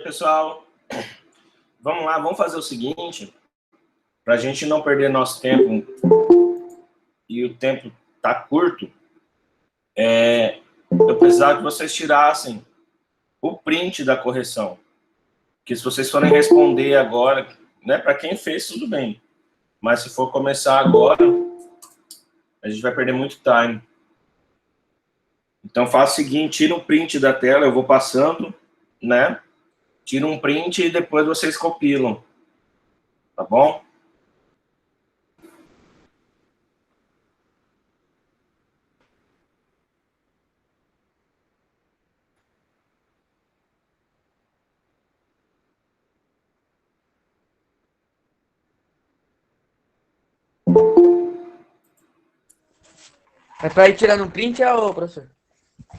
Pessoal, vamos lá, vamos fazer o seguinte, para a gente não perder nosso tempo e o tempo tá curto, eu precisava que vocês tirassem o print da correção, que se vocês forem responder agora, né, para quem fez, tudo bem, mas se for começar agora, a gente vai perder muito time. Então faça o seguinte, tira um print da tela, eu vou passando, né, tira um print e depois vocês compilam, tá bom? É pra ir tirando um print, ô, professor?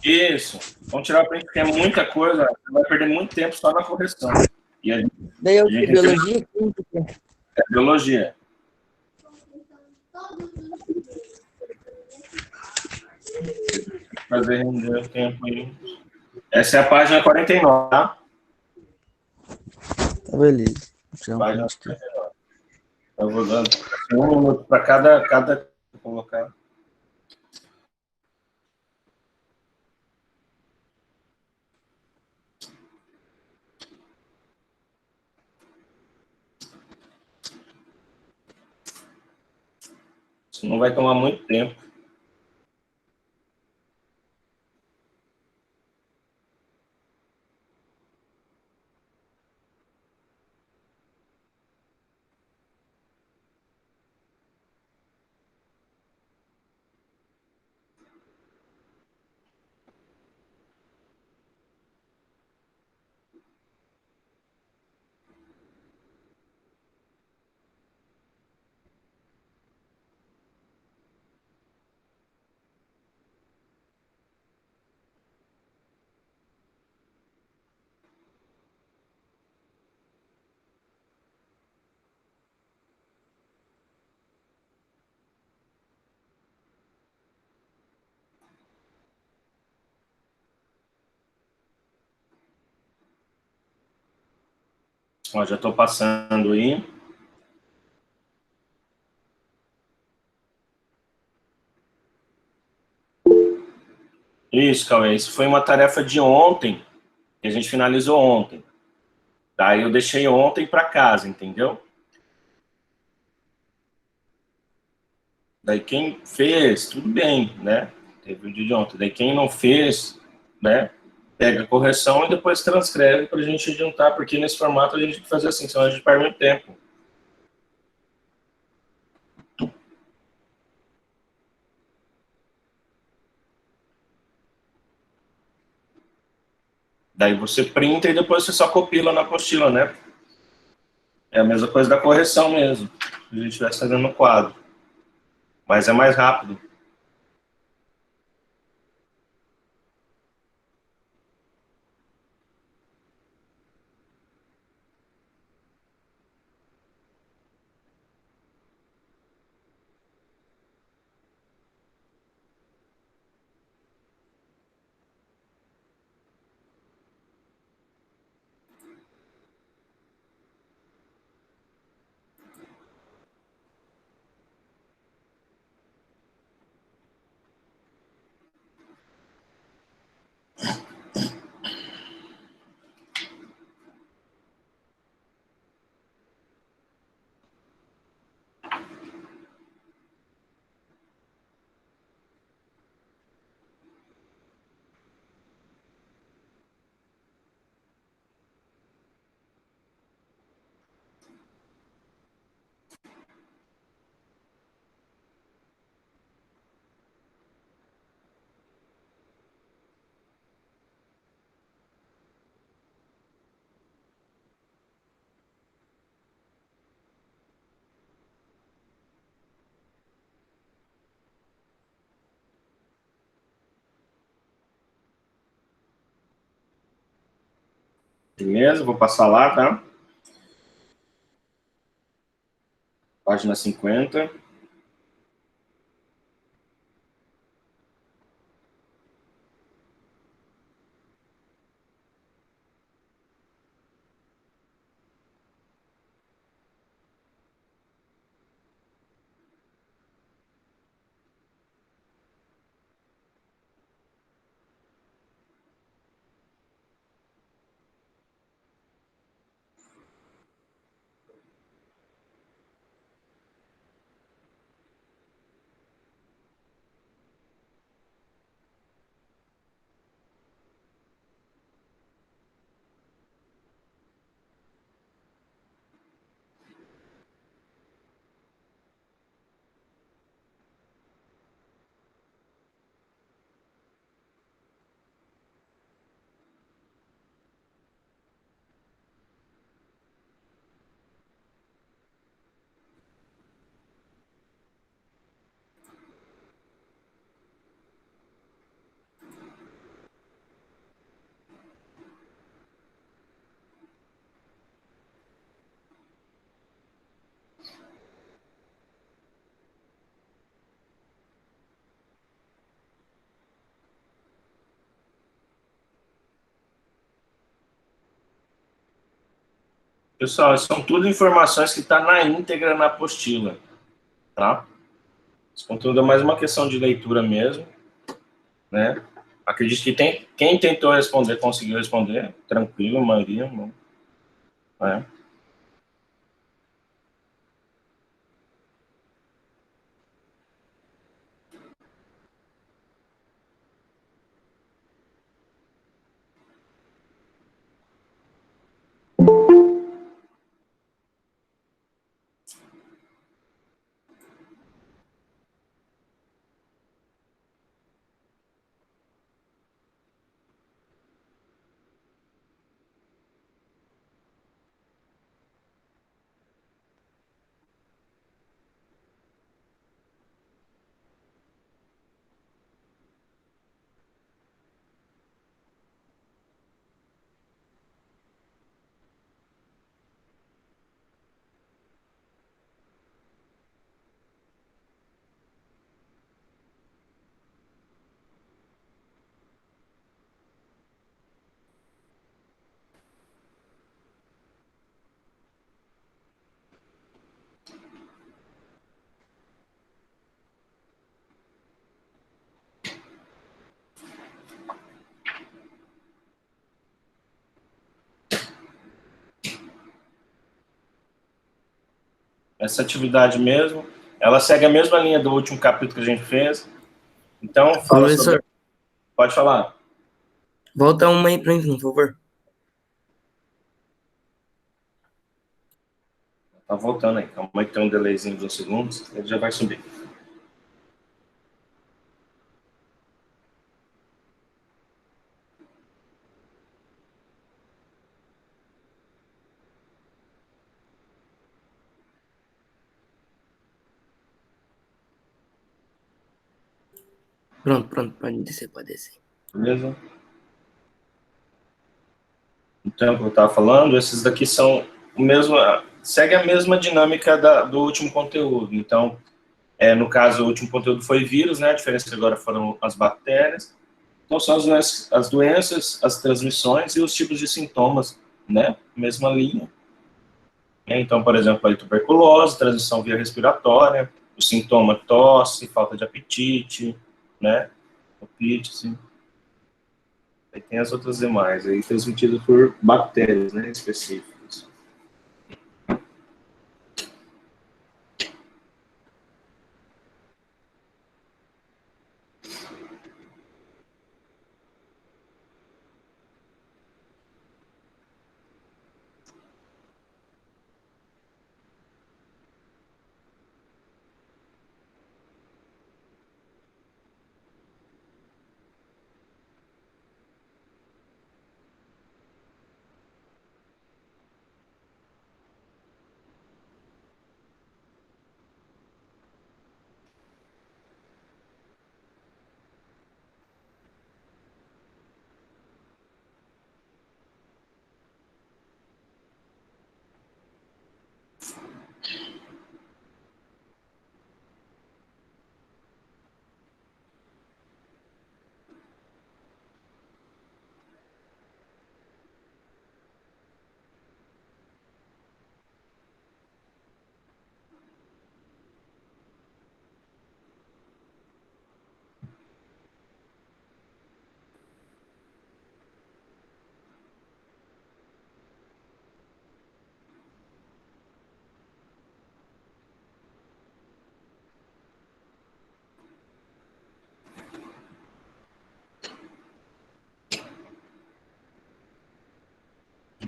Isso. Vamos tirar o print, porque é muita coisa, você vai perder muito tempo só na correção. E a gente, Daí eu a gente biologia e química. é biologia. Fazer render o tempo aí. Essa é a página 49, tá? Tá, beleza. Vou tirar um Página print aqui. 49. Eu vou dando 1 minuto para cada colocar. Isso não vai tomar muito tempo. Ó, já estou passando aí. Isso, Cauê. Isso foi uma tarefa de ontem, que a gente finalizou ontem. Daí eu deixei ontem para casa, entendeu? Daí quem fez, tudo bem, né? Teve o dia de ontem. Daí quem não fez, né? Pega a correção e depois transcreve para a gente juntar, porque nesse formato a gente tem que fazer assim, senão a gente perde muito tempo. Daí você printa e depois você só copila na apostila, né? É a mesma coisa da correção mesmo, se a gente estivesse fazendo no quadro. Mas é mais rápido. Beleza? Vou passar lá, tá? Página 50. Pessoal, são tudo informações que estão na íntegra na apostila, tá? Esse conteúdo é mais uma questão de leitura mesmo, né? Acredito que quem tentou responder conseguiu responder, tranquilo, a maioria, não, né? Essa atividade mesmo, ela segue a mesma linha do último capítulo que a gente fez. Então, fala sobre... Professor, Pode falar. volta uma aí pra mim, por favor. Tá voltando aí. Calma aí que tem um delayzinho de uns segundos. Ele já vai subir. Pronto, pode descer, pode descer. Beleza? Então, como eu estava falando, esses daqui são o mesmo... Segue a mesma dinâmica do último conteúdo. Então, no caso, o último conteúdo foi vírus, né? A diferença é que agora foram as bactérias. Então, são as doenças, as transmissões e os tipos de sintomas, né? Mesma linha. Então, por exemplo, a tuberculose, transmissão via respiratória, o sintoma tosse, falta de apetite, né? Apetite, aí tem as outras demais, aí transmitido por bactérias, né, específicas.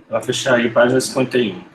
Para fechar aí, página 51.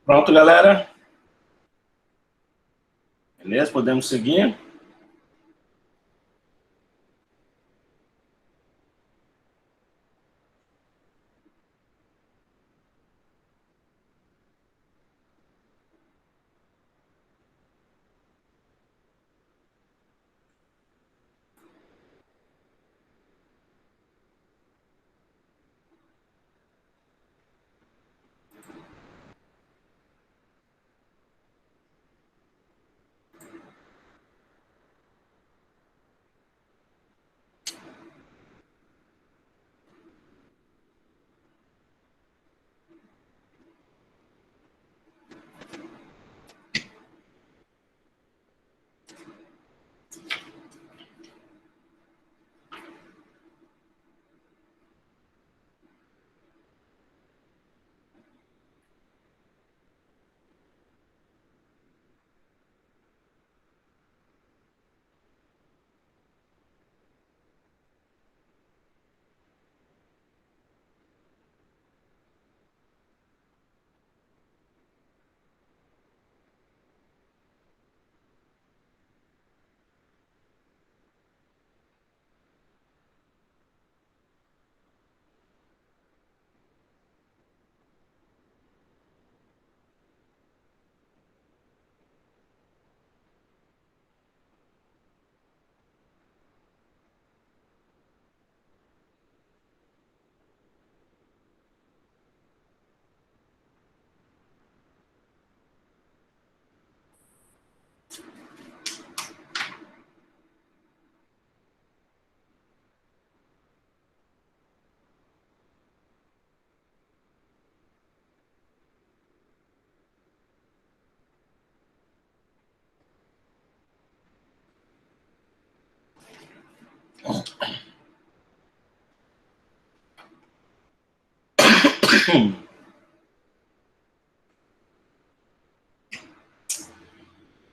Pronto, galera? Beleza? Podemos seguir?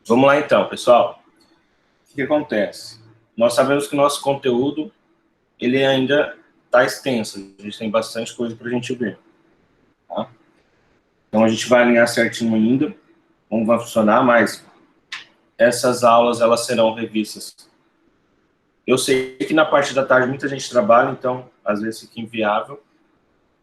Vamos lá então, pessoal. O que acontece? Nós sabemos que o nosso conteúdo, ele ainda está extenso. A gente tem bastante coisa para a gente ver. Tá? Então, a gente vai alinhar certinho ainda como vai funcionar, mas essas aulas, elas serão revistas. Eu sei que na parte da tarde muita gente trabalha, então, às vezes fica inviável.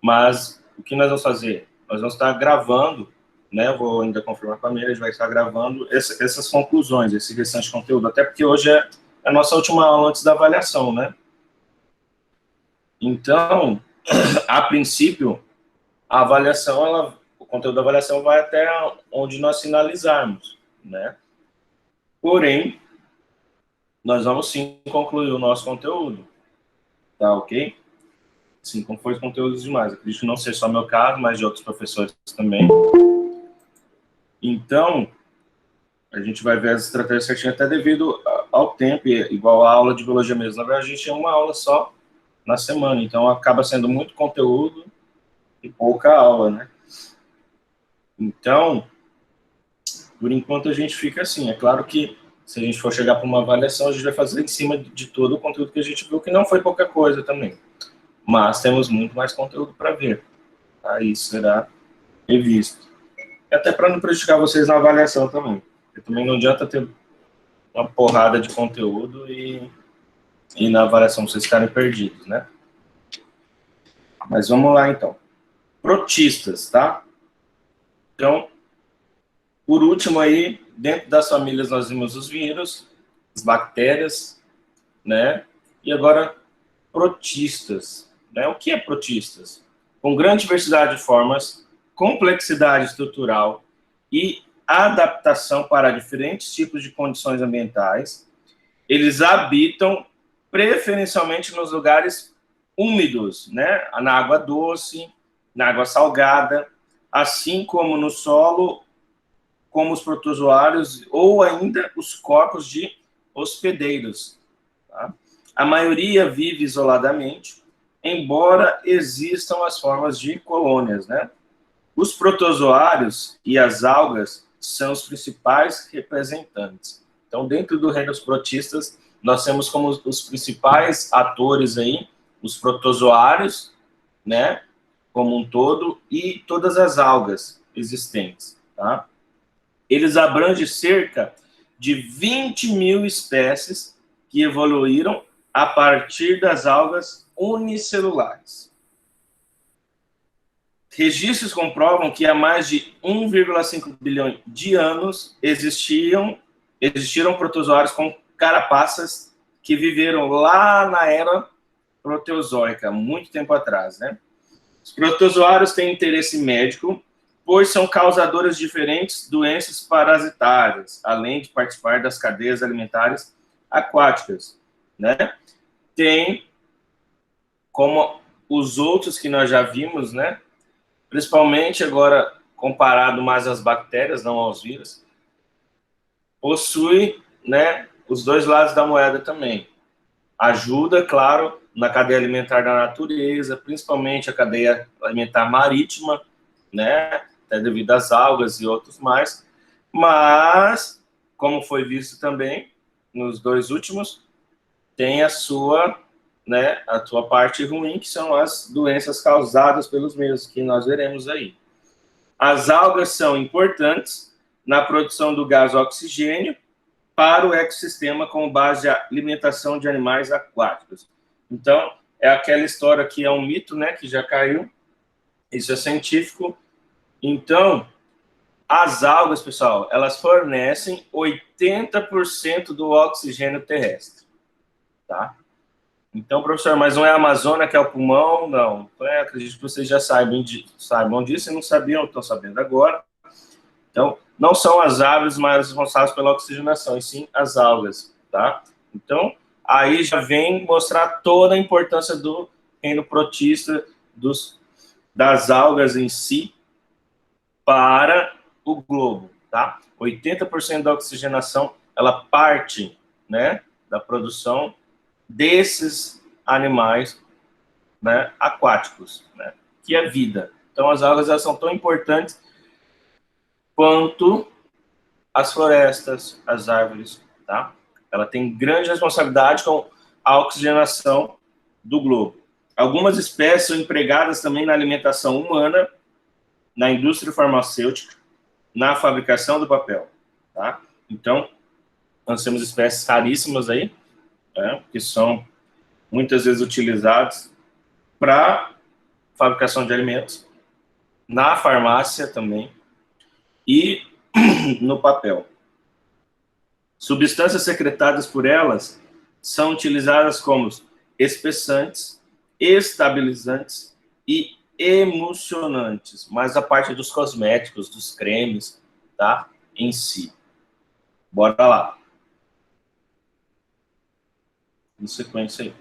Mas o que nós vamos fazer? Nós vamos estar gravando, né? Eu vou ainda confirmar com a Miriam, a gente vai estar gravando essas conclusões, esse restante de conteúdo, até porque hoje é a nossa última aula antes da avaliação, né? Então, a princípio, a avaliação, o conteúdo da avaliação vai até onde nós finalizarmos, né? Porém, nós vamos sim concluir o nosso conteúdo, tá ok? Sim, como foi os conteúdos demais. Acredito que não seja só meu caso, mas de outros professores também. Então, a gente vai ver as estratégias certinhas, até devido ao tempo, igual a aula de biologia mesmo. Na verdade, a gente tem uma aula só na semana, então acaba sendo muito conteúdo e pouca aula, né? Então, por enquanto a gente fica assim. É claro que se a gente for chegar para uma avaliação, a gente vai fazer em cima de todo o conteúdo que a gente viu, que não foi pouca coisa também. Mas temos muito mais conteúdo para ver. Aí será revisto. E até para não prejudicar vocês na avaliação também. Porque também não adianta ter uma porrada de conteúdo e na avaliação vocês ficarem perdidos, né? Mas vamos lá, então. Protistas, tá? Então, por último aí, dentro das famílias nós vimos os vírus, as bactérias, né? E agora, protistas, né? O que é protistas? Com grande diversidade de formas, complexidade estrutural e adaptação para diferentes tipos de condições ambientais, eles habitam preferencialmente nos lugares úmidos, né? Na água doce, na água salgada, assim como no solo, como os protozoários ou ainda os corpos de hospedeiros. Tá? A maioria vive isoladamente, embora existam as formas de colônias, né? Os protozoários e as algas são os principais representantes. Então, dentro do reino dos protistas, nós temos como os principais atores aí os protozoários, né, como um todo, e todas as algas existentes. tá? Eles abrangem cerca de 20 mil espécies que evoluíram a partir das algas unicelulares. Registros comprovam que há mais de 1,5 bilhão de anos existiram protozoários com carapaças que viveram lá na era proteozoica, muito tempo atrás, né? Os protozoários têm interesse médico, pois são causadores de diferentes doenças parasitárias, além de participar das cadeias alimentares aquáticas, né? Tem, como os outros que nós já vimos, né? Principalmente agora comparado mais às bactérias, não aos vírus, possui, né, os dois lados da moeda também. Ajuda, claro, na cadeia alimentar da natureza, principalmente a cadeia alimentar marítima, né, até devido às algas e outros mais, mas, como foi visto também nos dois últimos, tem a sua parte ruim, que são as doenças causadas pelos mesmos, que nós veremos aí. As algas são importantes na produção do gás oxigênio para o ecossistema como base de alimentação de animais aquáticos. Então, é aquela história que é um mito, né, que já caiu, isso é científico. Então, as algas, pessoal, elas fornecem 80% do oxigênio terrestre, tá? Então, professor, mas não é a Amazônia que é o pulmão? Não. Acredito que vocês já saibam disso e não sabiam, estão sabendo agora. Então, não são as aves mais responsáveis pela oxigenação, e sim as algas, tá? Então, aí já vem mostrar toda a importância do reino protista, das algas em si, para o globo, tá? 80% da oxigenação, ela parte, né, da produção desses animais, né, aquáticos, né, que é vida. Então, as algas, elas são tão importantes quanto as florestas, as árvores, tá? Ela tem grande responsabilidade com a oxigenação do globo. Algumas espécies são empregadas também na alimentação humana, na indústria farmacêutica, na fabricação do papel, tá? Então, nós temos espécies raríssimas aí, né, que são muitas vezes utilizadas para fabricação de alimentos, na farmácia também, e no papel. Substâncias secretadas por elas são utilizadas como espessantes, estabilizantes e emulsionantes, mas a parte dos cosméticos, dos cremes, tá? Em si. Bora lá. Em sequência aí.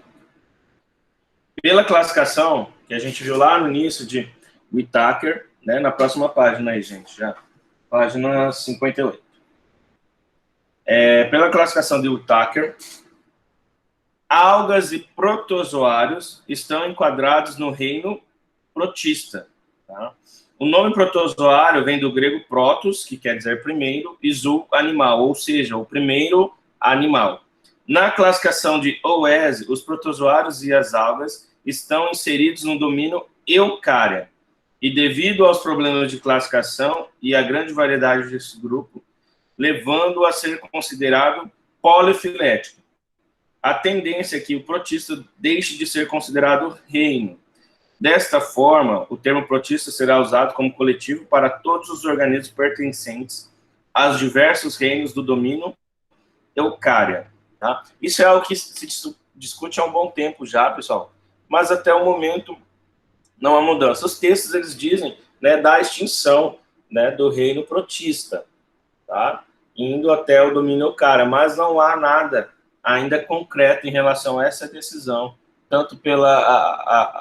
Pela classificação que a gente viu lá no início de Whittaker, né? Na próxima página aí, gente, já. Página 58. Pela classificação de Whittaker, algas e protozoários estão enquadrados no reino protista. Tá? O nome protozoário vem do grego protos, que quer dizer primeiro, e zoo, animal, ou seja, o primeiro animal. Na classificação de OESE, os protozoários e as algas estão inseridos no domínio Eucária. E devido aos problemas de classificação e à grande variedade desse grupo, levando a ser considerado polifilético. A tendência é que o protista deixe de ser considerado reino. Desta forma, o termo protista será usado como coletivo para todos os organismos pertencentes aos diversos reinos do domínio Eucária. Tá? Isso é algo que se discute há um bom tempo já, pessoal, mas até o momento não há mudança. Os textos, eles dizem, né, da extinção, né, do reino protista, tá? Indo até o domínio Eucária, mas não há nada ainda concreto em relação a essa decisão, tanto pela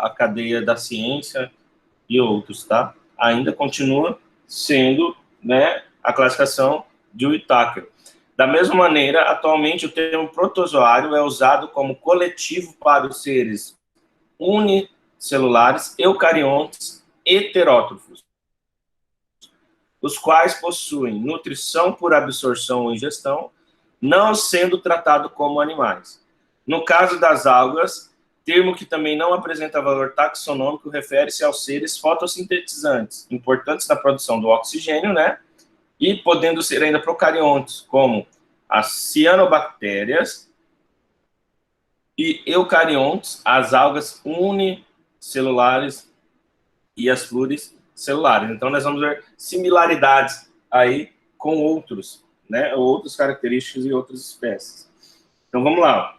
a cadeia da ciência e outros, tá? Ainda continua sendo, né, a classificação de Whittaker. Da mesma maneira, atualmente o termo protozoário é usado como coletivo para os seres unicelulares, eucariontes, heterótrofos, os quais possuem nutrição por absorção ou ingestão, não sendo tratado como animais. No caso das algas, termo que também não apresenta valor taxonômico, refere-se aos seres fotossintetizantes, importantes na produção do oxigênio, né? e podendo ser ainda procariontes, como as cianobactérias, e eucariontes, as algas unicelulares e as pluricelulares. Então, nós vamos ver similaridades aí com outros, né, outras características e outras espécies. Então, vamos lá.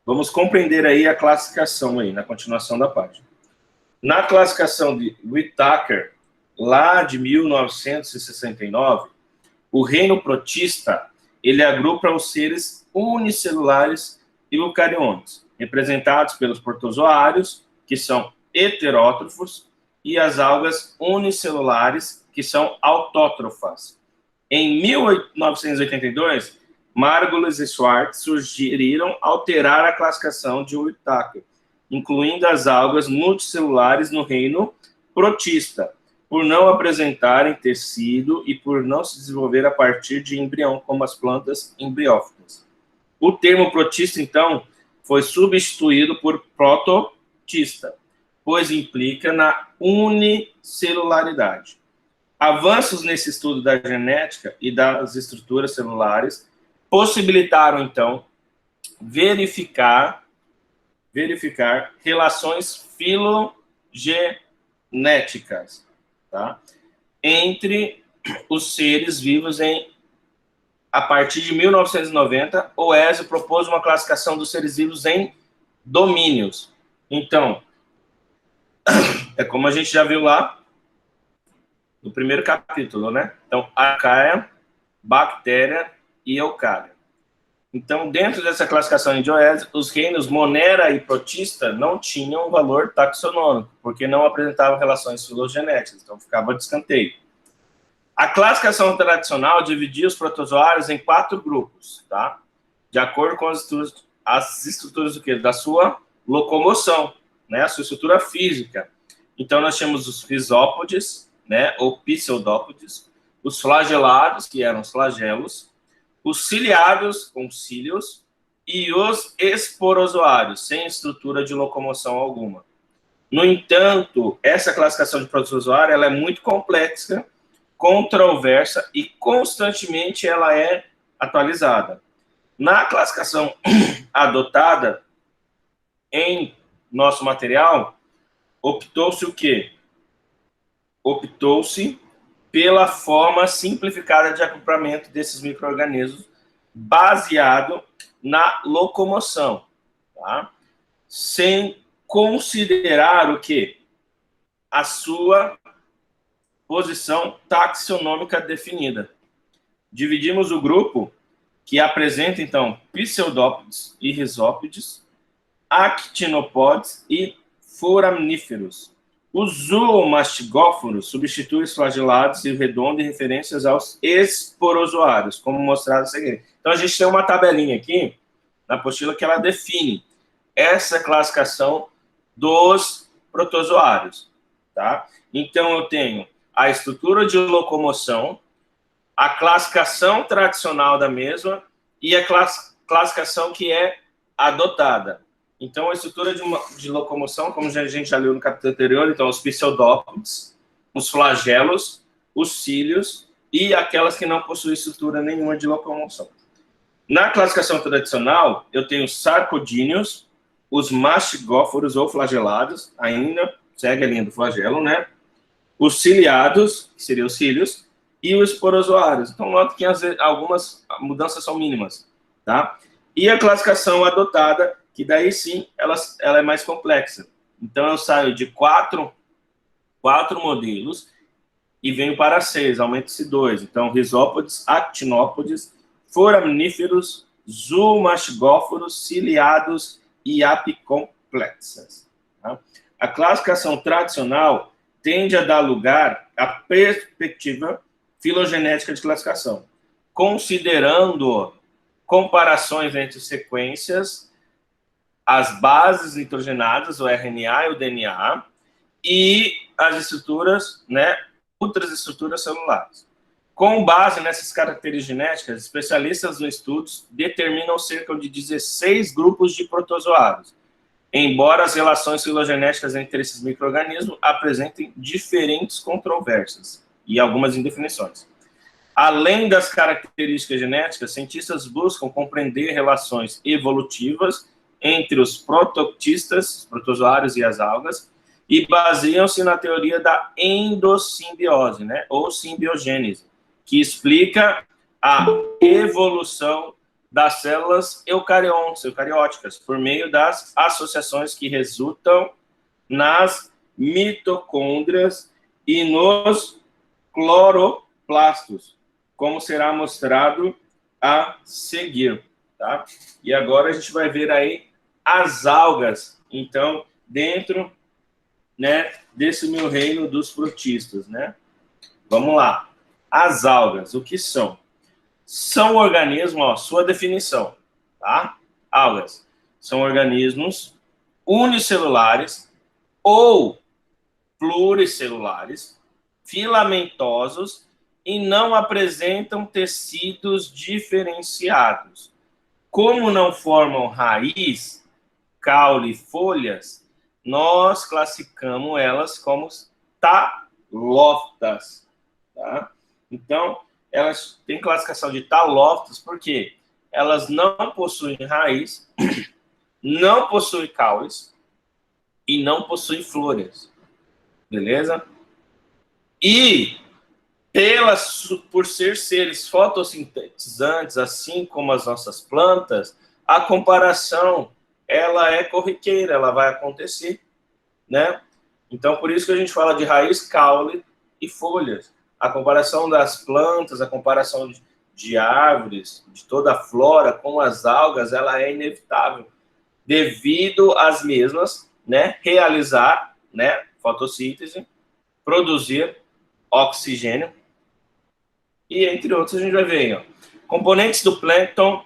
Vamos compreender aí a classificação aí, na continuação da página. Na classificação de Whittaker, lá de 1969, o reino protista, ele agrupa os seres unicelulares e eucariontes, representados pelos protozoários, que são heterótrofos, e as algas unicelulares, que são autótrofas. Em 1982, Margulis e Schwartz sugeriram alterar a classificação de Whittaker, incluindo as algas multicelulares no reino protista, por não apresentarem tecido e por não se desenvolver a partir de embrião, como as plantas embriófitas. O termo protista, então, foi substituído por prototista, pois implica na unicelularidade. Avanços nesse estudo da genética e das estruturas celulares possibilitaram, então, verificar relações filogenéticas, tá, entre os seres vivos a partir de 1990, o Oezio propôs uma classificação dos seres vivos em domínios. Então, é como a gente já viu lá no primeiro capítulo, né? Então, arcaia, bactéria e eucária. Então, dentro dessa classificação de Oezio, os reinos Monera e Protista não tinham valor taxonômico, porque não apresentavam relações filogenéticas, então ficava de escanteio. A classificação tradicional dividia os protozoários em 4 grupos, tá? De acordo com as estruturas do quê? Da sua locomoção, né? A sua estrutura física. Então, nós temos os risópodes, né? Ou pseudópodes, os flagelados, que eram os flagelos, os ciliados, com cílios, e os esporozoários, sem estrutura de locomoção alguma. No entanto, essa classificação de protozoário ela é muito complexa, controversa e constantemente ela é atualizada. Na classificação adotada em nosso material, optou-se o quê? Optou-se pela forma simplificada de agrupamento desses micro-organismos, baseado na locomoção, tá? Sem considerar o quê? A sua posição taxonômica definida. Dividimos o grupo que apresenta, então, pseudópodes e risópodes, actinopódes e foramníferos. Os zoomastigóforos substituem os flagelados e o redondo em referências aos esporozoários, como mostrado a seguir. Então, a gente tem uma tabelinha aqui, na apostila, que ela define essa classificação dos protozoários, tá? Então, eu tenho a estrutura de locomoção, a classificação tradicional da mesma e a classificação que é adotada. Então, a estrutura de locomoção, como a gente já leu no capítulo anterior, então, os pseudópodes, os flagelos, os cílios e aquelas que não possuem estrutura nenhuma de locomoção. Na classificação tradicional, eu tenho os sarcodíneos, os mastigóforos ou flagelados, ainda segue a linha do flagelo, né? Os ciliados, que seriam os cílios, e os esporozoários. Então, note que algumas mudanças são mínimas, tá? E a classificação adotada, que daí sim, ela é mais complexa. Então, eu saio de quatro modelos e venho para 6, aumenta-se 2. Então, risópodes, actinópodes, foramníferos, zoomastigóforos, ciliados e apicomplexas. Tá? A classificação tradicional tende a dar lugar à perspectiva filogenética de classificação, considerando comparações entre sequências, as bases nitrogenadas, o RNA e o DNA, e as estruturas, né, outras estruturas celulares. Com base nessas características genéticas, especialistas no estudo determinam cerca de 16 grupos de protozoários, embora as relações filogenéticas entre esses micro-organismos apresentem diferentes controvérsias e algumas indefinições. Além das características genéticas, cientistas buscam compreender relações evolutivas entre os prototistas, protozoários e as algas, e baseiam-se na teoria da endossimbiose, né, ou simbiogênese, que explica a evolução das células eucarióticas por meio das associações que resultam nas mitocôndrias e nos cloroplastos, como será mostrado a seguir, tá? E agora a gente vai ver aí as algas, então, dentro, né, desse meu reino dos protistas, né? Vamos lá. As algas, o que são? São organismos, ó, sua definição, tá? Algas são organismos unicelulares ou pluricelulares, filamentosos e não apresentam tecidos diferenciados. Como não formam raiz, caule e folhas, nós classificamos elas como talófitas, tá? Então, elas têm classificação de talófitas porque elas não possuem raiz, não possuem caules e não possuem flores, beleza? E por ser seres fotossintetizantes, assim como as nossas plantas, a comparação ela é corriqueira, ela vai acontecer, né? Então, por isso que a gente fala de raiz, caule e folhas. A comparação das plantas, a comparação de árvores, de toda a flora com as algas, ela é inevitável, devido às mesmas, né, realizar, né, fotossíntese, produzir oxigênio, e entre outros a gente vai ver aí, ó. Componentes do plâncton,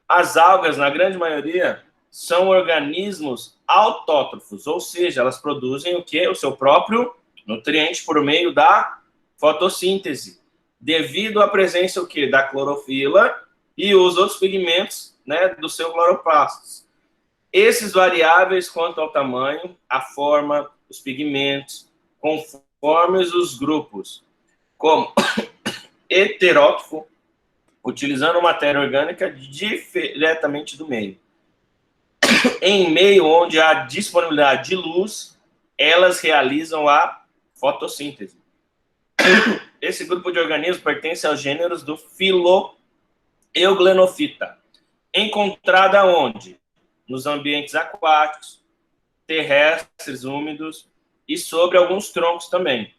as algas, na grande maioria, são organismos autótrofos, ou seja, elas produzem o quê? O seu próprio nutriente por meio da fotossíntese, devido à presença o quê? Da clorofila e os outros pigmentos, né, do seu cloroplastos. Esses variáveis quanto ao tamanho, a forma, os pigmentos, conforme os grupos, como heterótrofo, utilizando matéria orgânica diretamente do meio. Em meio onde há disponibilidade de luz, elas realizam a fotossíntese. Esse grupo de organismos pertence aos gêneros do filo Euglenophyta, encontrada onde? Nos ambientes aquáticos, terrestres, úmidos e sobre alguns troncos também.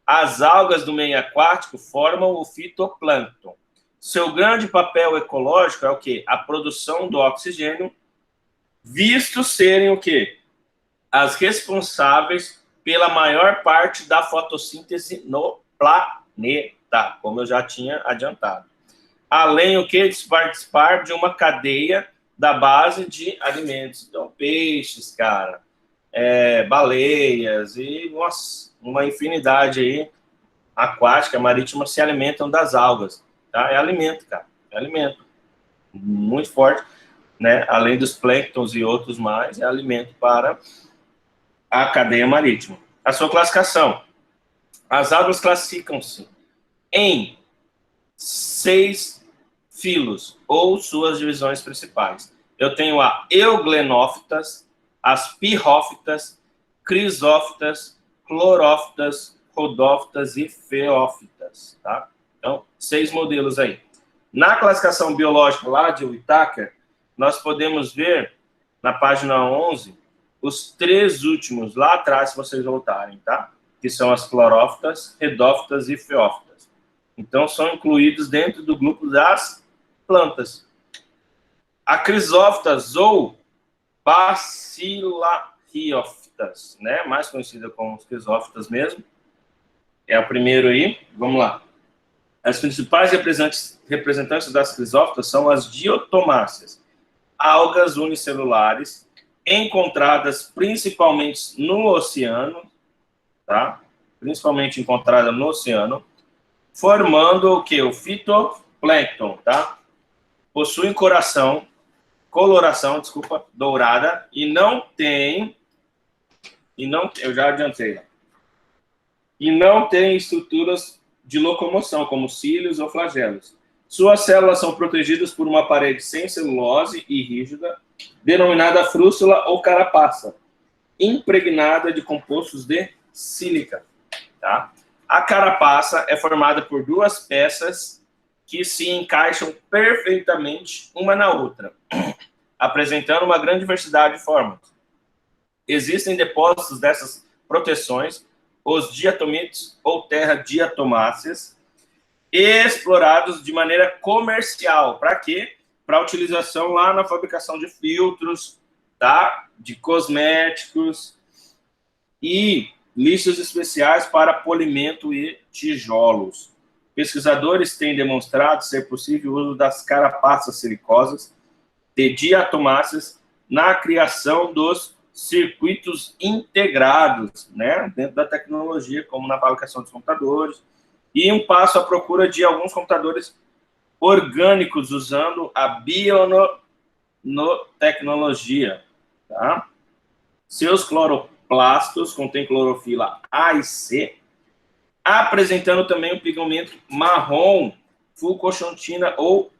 As algas do meio aquático formam o fitoplâncton. Seu grande papel ecológico é o quê? A produção do oxigênio, visto serem o quê? As responsáveis pela maior parte da fotossíntese no planeta, como eu já tinha adiantado. Além o que? De participar de uma cadeia da base de alimentos. Então, peixes, cara, baleias e, nossa, uma infinidade aí aquática, marítima, se alimentam das algas, tá? É alimento, cara, é alimento. Muito forte, né? Além dos plânctons e outros mais, é alimento para a cadeia marítima. A sua classificação. As algas classificam-se em 6 filos, ou suas divisões principais. Eu tenho a Euglenophytas, as Pirrófitas, Crisófitas, Chlorophytas, Rhodophytas e Pheophytas, tá? Então, 6 modelos aí. Na classificação biológica lá de Whittaker, nós podemos ver, na página 11, os 3 últimos, lá atrás, se vocês voltarem, tá? Que são as Chlorophytas, Rhodophytas e Pheophytas. Então, são incluídos dentro do grupo das plantas. A Crisófitas ou Bacillariophytas, né? Mais conhecida como os Crisófitas mesmo. É o primeiro aí. Vamos lá. As principais representantes das crisófitas são as diatomáceas, algas unicelulares, encontradas principalmente no oceano, tá? Principalmente encontrada no oceano, formando o que? O fitoplâncton, tá? Possuem coloração, dourada e não tem, eu já adiantei, e não tem estruturas de locomoção, como cílios ou flagelos. Suas células são protegidas por uma parede sem celulose e rígida, denominada frústula ou carapaça, impregnada de compostos de sílica. Tá? A carapaça é formada por duas peças que se encaixam perfeitamente uma na outra, apresentando uma grande diversidade de formas. Existem depósitos dessas proteções, os diatomitos ou terra-diatomáceas, explorados de maneira comercial. Para quê? Para utilização lá na fabricação de filtros, tá? De cosméticos e lixos especiais para polimento e tijolos. Pesquisadores têm demonstrado ser possível o uso das carapaças silicosas de diatomáceas na criação dos circuitos integrados, né, dentro da tecnologia, como na fabricação dos computadores, e um passo à procura de alguns computadores orgânicos usando a bionotecnologia. Tá? Seus cloroplastos contêm clorofila A e C, apresentando também um pigmento marrom, fulcoxantina ou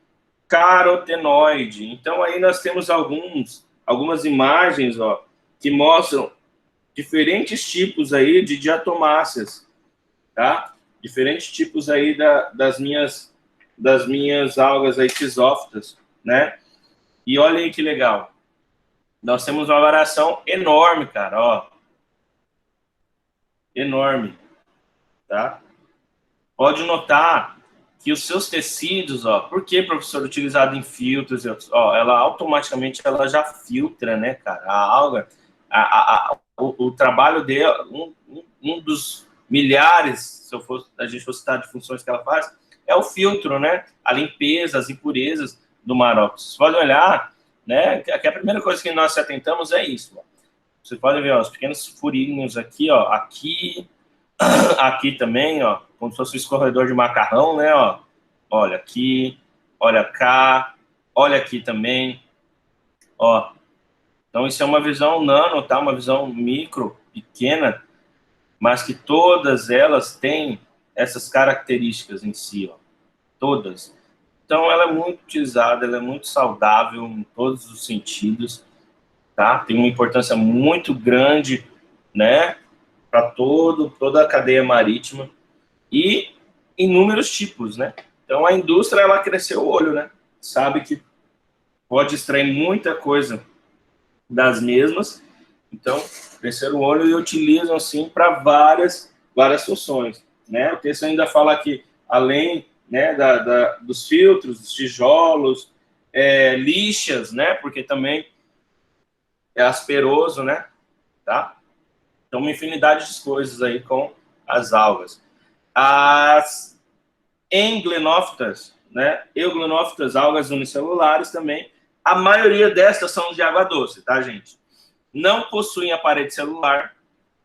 carotenoide. Então, aí nós temos algumas imagens, ó, que mostram diferentes tipos aí de diatomáceas, tá? Diferentes tipos aí das minhas algas aí xisófitas, né? E olha aí que legal. Nós temos uma variação enorme, cara, ó. Enorme, tá? Pode notar que os seus tecidos, ó, por que, professor, utilizado em filtros, ó, ela automaticamente ela já filtra, né, cara? A alga, o trabalho dela, um dos milhares, se a gente fosse citar de funções que ela faz, é o filtro, né? A limpeza, as impurezas do marópsis. Vocês podem olhar, né? Que a primeira coisa que nós se atentamos é isso. Ó. Vocês podem ver, ó, os pequenos furinhos aqui, ó, aqui também, ó, como se fosse um escorredor de macarrão, né, ó. Olha aqui, olha cá, olha aqui também, ó. Então, isso é uma visão nano, tá? Uma visão micro, pequena, mas que todas elas têm essas características em si, ó. Todas. Então, ela é muito utilizada, ela é muito saudável em todos os sentidos, tá? Tem uma importância muito grande, né, para toda a cadeia marítima e inúmeros tipos, né? Então, a indústria, ela cresceu o olho, né? Sabe que pode extrair muita coisa das mesmas, então, cresceram o olho e utilizam, assim, para várias funções, né? O texto ainda fala que, além, né, dos filtros, dos tijolos, lixas, né? Porque também é asperoso, né? Tá? Então, uma infinidade de coisas aí com as algas. As englenófitas, né? Euglenófitas, algas unicelulares também. A maioria destas são de água doce, tá, gente? Não possuem a parede celular,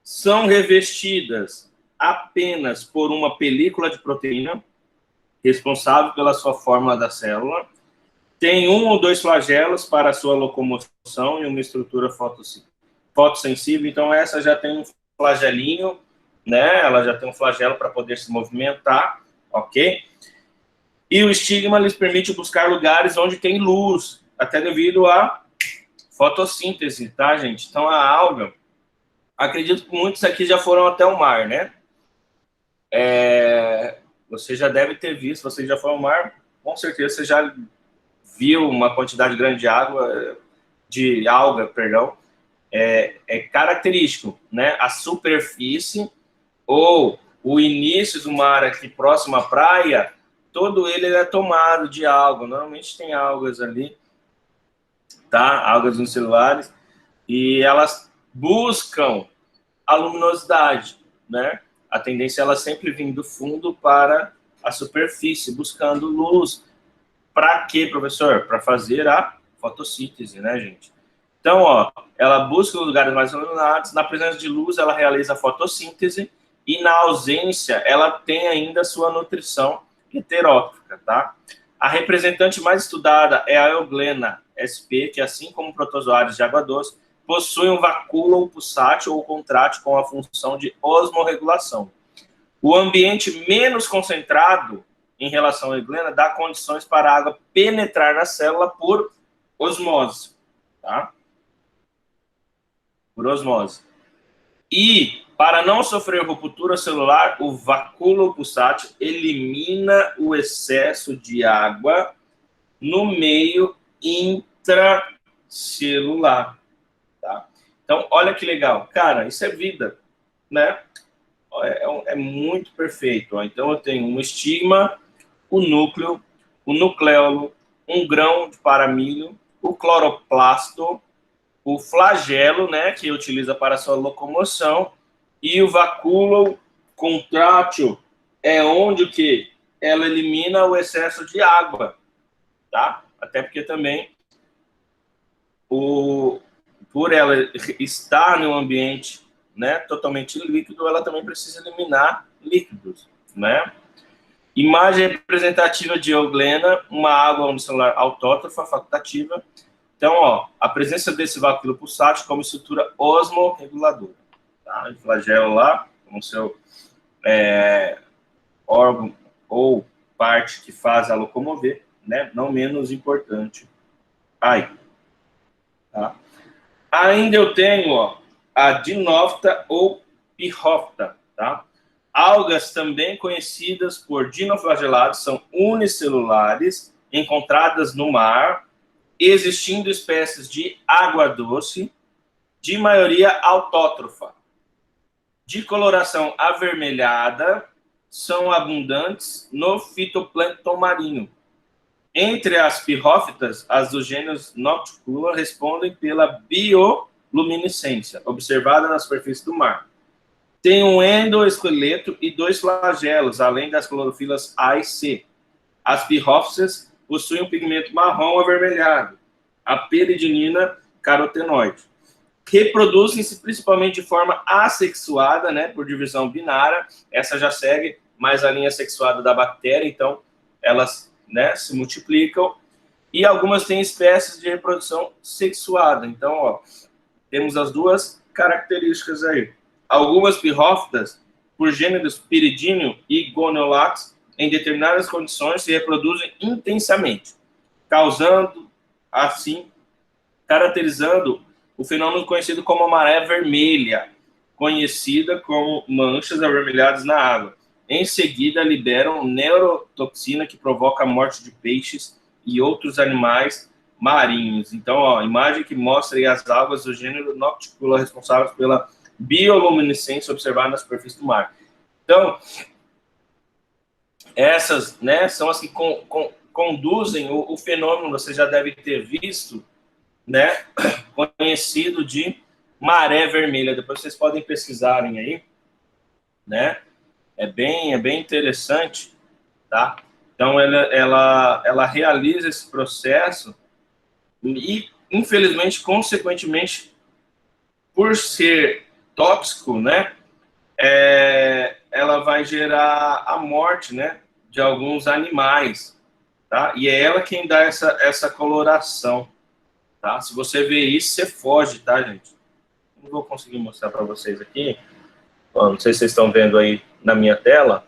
são revestidas apenas por uma película de proteína, responsável pela sua fórmula da célula. Tem um ou dois flagelos para a sua locomoção e uma estrutura fotossensível. Então, essa já tem um flagelinho, né? Ela já tem um flagelo para poder se movimentar, ok? E o estigma lhes permite buscar lugares onde tem luz, até devido à fotossíntese, tá, gente? Então, a alga, acredito que muitos aqui já foram até o mar, né? Você já deve ter visto, você já foi ao mar, com certeza você já viu uma quantidade grande de alga, perdão. É característico, né? A superfície ou o início do mar aqui próximo à praia, todo ele é tomado de alga. Normalmente tem algas ali, tá? Algas unicelulares, e elas buscam a luminosidade, né? A tendência é ela sempre vir do fundo para a superfície, buscando luz. Para quê, professor? Para fazer a fotossíntese, né, gente? Então, ó, ela busca os lugares mais iluminados, na presença de luz ela realiza a fotossíntese e na ausência ela tem ainda a sua nutrição heterótrofica, tá? A representante mais estudada é a Euglena sp, que assim como protozoários de água doce, possui um vacúolo pulsátil ou contrátil com a função de osmorregulação. O ambiente menos concentrado em relação à euglena dá condições para a água penetrar na célula por osmose, tá? Por osmose. E, para não sofrer ruptura celular, o vacúolo pulsátil elimina o excesso de água no meio intracelular, tá? Então, olha que legal. Cara, isso é vida, né? É muito perfeito. Ó. Então, eu tenho um estigma, o núcleo, o nucleolo, um grão de paramilho, o cloroplasto, o flagelo, né, que utiliza para sua locomoção, e o vacúolo contrátil é onde o que ela elimina o excesso de água, tá? Até porque também por ela estar no ambiente, né, totalmente líquido, ela também precisa eliminar líquidos, né? Imagem representativa de euglena, uma água unicelular autótrofa facultativa. Então, ó, a presença desse vacúolo pulsátil como estrutura osmorreguladora. Tá? O flagelo lá, como seu órgão ou parte que faz a locomover, né? Não menos importante aí. Tá? Ainda eu tenho, ó, a dinófita ou pirrófita, tá? Algas também conhecidas por dinoflagelados são unicelulares, encontradas no mar, existindo espécies de água doce, de maioria autótrofa, de coloração avermelhada, são abundantes no fitoplâncton marinho. Entre as pirrófitas, as do gênero Nocticula respondem pela bioluminescência, observada na superfície do mar. Tem um endoesqueleto e 2 flagelos, além das clorofilas A e C. As pirrófitas possuem um pigmento marrom avermelhado, a peridinina carotenoide. Reproduzem-se principalmente de forma assexuada, né, por divisão binária. Essa já segue mais a linha sexuada da bactéria, então elas, né, se multiplicam. E algumas têm espécies de reprodução sexuada. Então, ó, temos as duas características aí. Algumas pirrófitas, por gêneros Piridíneo e Goniolax, em determinadas condições, se reproduzem intensamente, causando, assim, caracterizando o fenômeno conhecido como a maré vermelha, conhecida como manchas avermelhadas na água. Em seguida, liberam neurotoxina que provoca a morte de peixes e outros animais marinhos. Então, ó, imagem que mostra aí as algas do gênero Nocticula responsáveis pela bioluminescência observada na superfície do mar. Então, essas, né, são as que conduzem o fenômeno, você já deve ter visto, né, conhecido de maré vermelha. Depois vocês podem pesquisarem aí, né? É bem interessante, tá? Então ela realiza esse processo e, infelizmente, consequentemente, por ser tóxico, né? Ela vai gerar a morte, né, de alguns animais, tá? E é ela quem dá essa coloração, tá? Se você vê isso, você foge, tá, gente? Não vou conseguir mostrar para vocês aqui. Ó, não sei se vocês estão vendo aí na minha tela.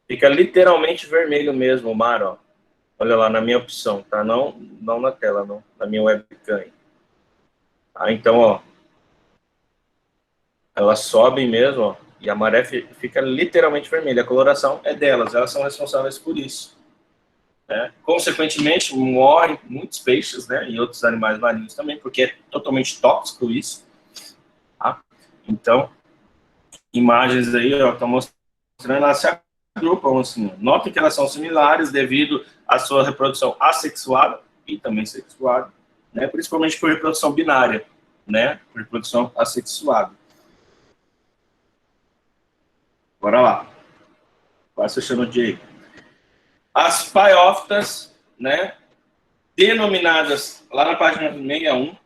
Fica literalmente vermelho mesmo o mar, ó. Olha lá na minha opção, tá? Não na tela, não. Na minha webcam. Ah, então, ó. Elas sobem mesmo, ó. E a maré fica literalmente vermelha. A coloração é delas. Elas são responsáveis por isso. Né? Consequentemente, morrem muitos peixes, né? E outros animais marinhos também, porque é totalmente tóxico isso. Tá? Então, imagens aí, ó, estão mostrando, elas se agrupam assim. Notem que elas são similares devido à sua reprodução assexuada e também sexuada, né? Principalmente por reprodução binária, né? Por reprodução assexuada. Bora lá. Vai fechando o dia aí. As paiófitas, né? Denominadas, lá na página 61,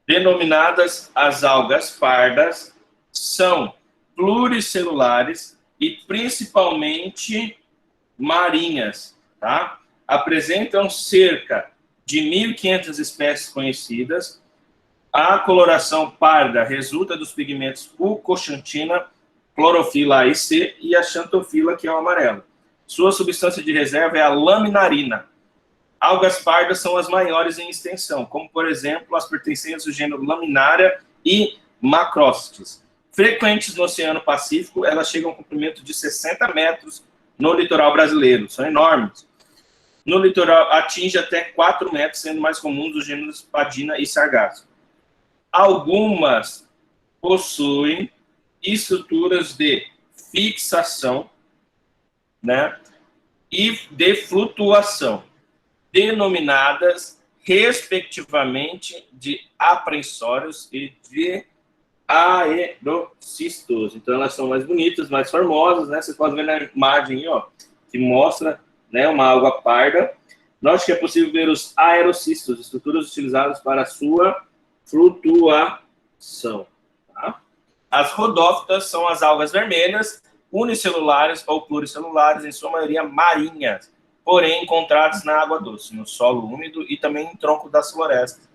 denominadas as algas pardas, são pluricelulares e principalmente marinhas, tá? Apresentam cerca de 1.500 espécies conhecidas. A coloração parda resulta dos pigmentos ucoxantina, clorofila A e C, e a xantofila, que é o amarelo. Sua substância de reserva é a laminarina. Algas pardas são as maiores em extensão, como, por exemplo, as pertencentes do gênero Laminaria e Macrostes. Frequentes no Oceano Pacífico, elas chegam a um comprimento de 60 metros no litoral brasileiro. São enormes. No litoral, atinge até 4 metros, sendo mais comuns os gêneros Padina e Sargasso. Algumas possuem estruturas de fixação, né, e de flutuação, denominadas, respectivamente, de aprensórios e de aerocistos. Então, elas são mais bonitas, mais formosas, né? Você pode ver na imagem aí, ó, que mostra, né, uma água parda. Note que é possível ver os aerocistos, estruturas utilizadas para a sua flutuação. Tá? As rodófitas são as algas vermelhas, unicelulares ou pluricelulares, em sua maioria marinhas, porém encontradas na água doce, no solo úmido e também em tronco das florestas.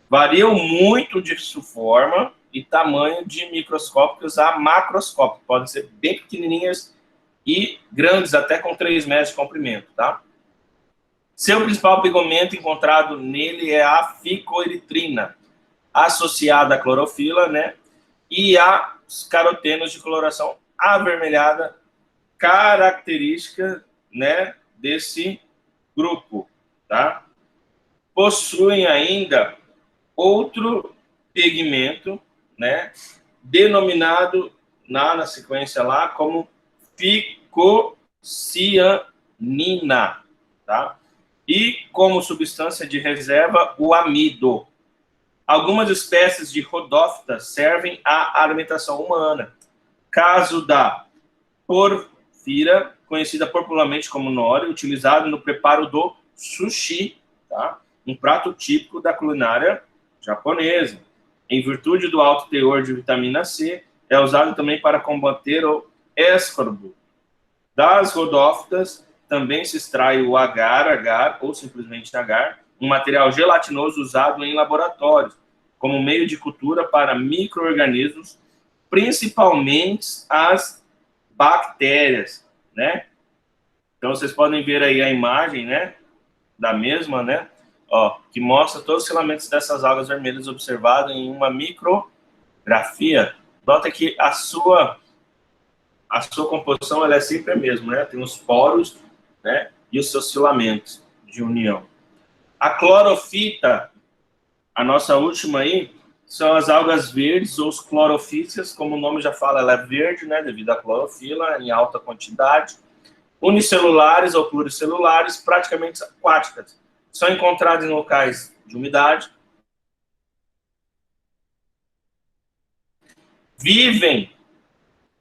Variam muito de sua forma e tamanho, de microscópicas a macroscópicas. Podem ser bem pequenininhas e grandes, até com 3 metros de comprimento, tá? Seu principal pigmento encontrado nele é a ficoeritrina, associada à clorofila, né? E aos carotenos de coloração avermelhada, característica, né, desse grupo, tá? Possuem ainda outro pigmento, né, denominado na sequência lá como ficocianina, tá? E como substância de reserva, o amido. Algumas espécies de rodófitas servem à alimentação humana. Caso da porfira, conhecida popularmente como nori, utilizado no preparo do sushi, tá? Um prato típico da culinária japonesa. Em virtude do alto teor de vitamina C, é usado também para combater o escorbuto. Das rodófitas também se extrai o agar, ou simplesmente agar, um material gelatinoso usado em laboratórios, como meio de cultura para micro-organismos, principalmente as bactérias, né? Então, vocês podem ver aí a imagem, né, da mesma, né, ó, que mostra todos os filamentos dessas algas vermelhas observados em uma micrografia. Nota que a sua composição ela é sempre a mesma, né? Tem os poros, né, e os seus filamentos de união. A clorofita, a nossa última aí, são as algas verdes ou os clorofícias, como o nome já fala, ela é verde, né, devido à clorofila em alta quantidade. Unicelulares ou pluricelulares, praticamente aquáticas. São encontradas em locais de umidade. Vivem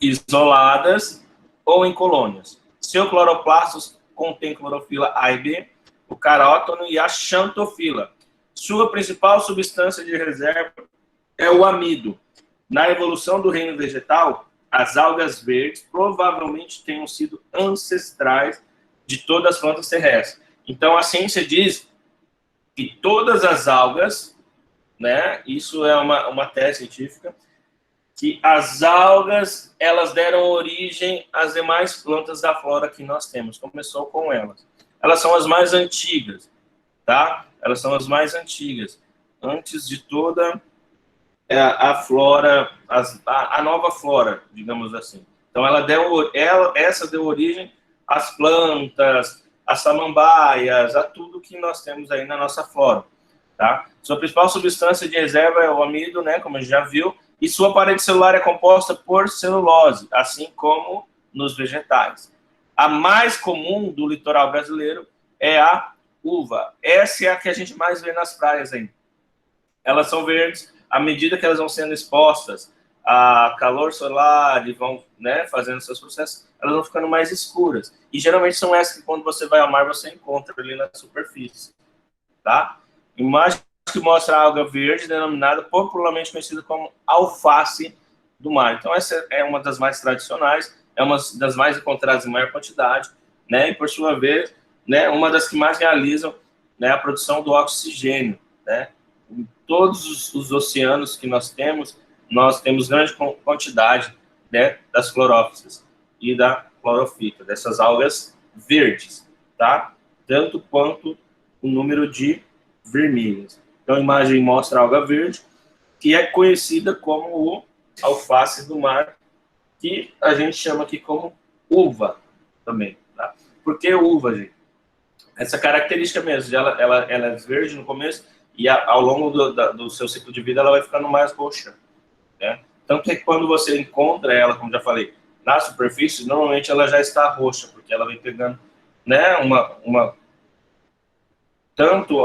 isoladas ou em colônias. Seu cloroplastos contém clorofila A e B, o carótono e a xantofila. Sua principal substância de reserva é o amido. Na evolução do reino vegetal, as algas verdes provavelmente tenham sido ancestrais de todas as plantas terrestres. Então, a ciência diz que todas as algas, né, isso é uma tese científica, que as algas, elas deram origem às demais plantas da flora que nós temos. Começou com elas. Elas são as mais antigas, tá? Elas são as mais antigas. Antes de toda a flora, a nova flora, digamos assim. Então, essa deu origem às plantas, às samambaias, a tudo que nós temos aí na nossa flora, tá? Sua principal substância de reserva é o amido, né, como a gente já viu, e sua parede celular é composta por celulose, assim como nos vegetais. A mais comum do litoral brasileiro é a uva. Essa é a que a gente mais vê nas praias ainda. Elas são verdes à medida que elas vão sendo expostas a calor solar e vão, né, fazendo seus processos, elas vão ficando mais escuras. E geralmente são essas que quando você vai ao mar você encontra ali na superfície, tá? Imagem que mostra a alga verde, denominada popularmente conhecida como alface do mar. Então, essa é uma das mais tradicionais, é uma das mais encontradas em maior quantidade, né? E, por sua vez, né, uma das que mais realizam, né, a produção do oxigênio, né? Em todos os oceanos que nós temos grande quantidade né, das clorófitas e da clorofita, dessas algas verdes, tá? Tanto quanto o número de vermelhas. Então, a imagem mostra a alga verde, que é conhecida como o alface do mar, que a gente chama aqui como uva também, tá? Por que uva, gente? Essa característica mesmo, de ela é verde no começo e ao longo do seu ciclo de vida ela vai ficando mais roxa, né? Tanto que quando você encontra ela, como já falei, na superfície, normalmente ela já está roxa, porque ela vem pegando, né, tanto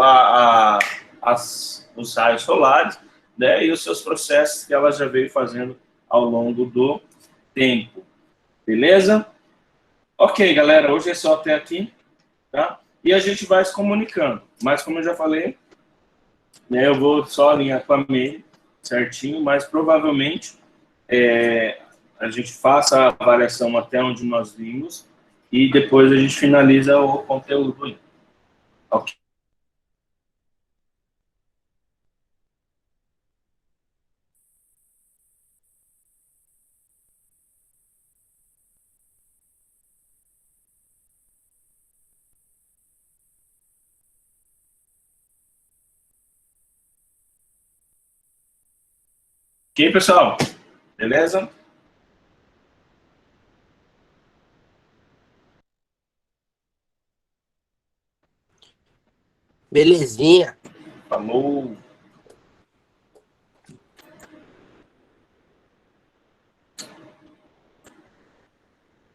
os raios solares, né, e os seus processos que ela já veio fazendo ao longo do tempo. Beleza? Ok, galera, hoje é só até aqui, tá? E a gente vai se comunicando. Mas, como eu já falei, né, eu vou só alinhar com a Meire certinho, mas provavelmente a gente faça a avaliação até onde nós vimos e depois a gente finaliza o conteúdo aí. Ok? Ok, pessoal? Beleza? Belezinha. Falou!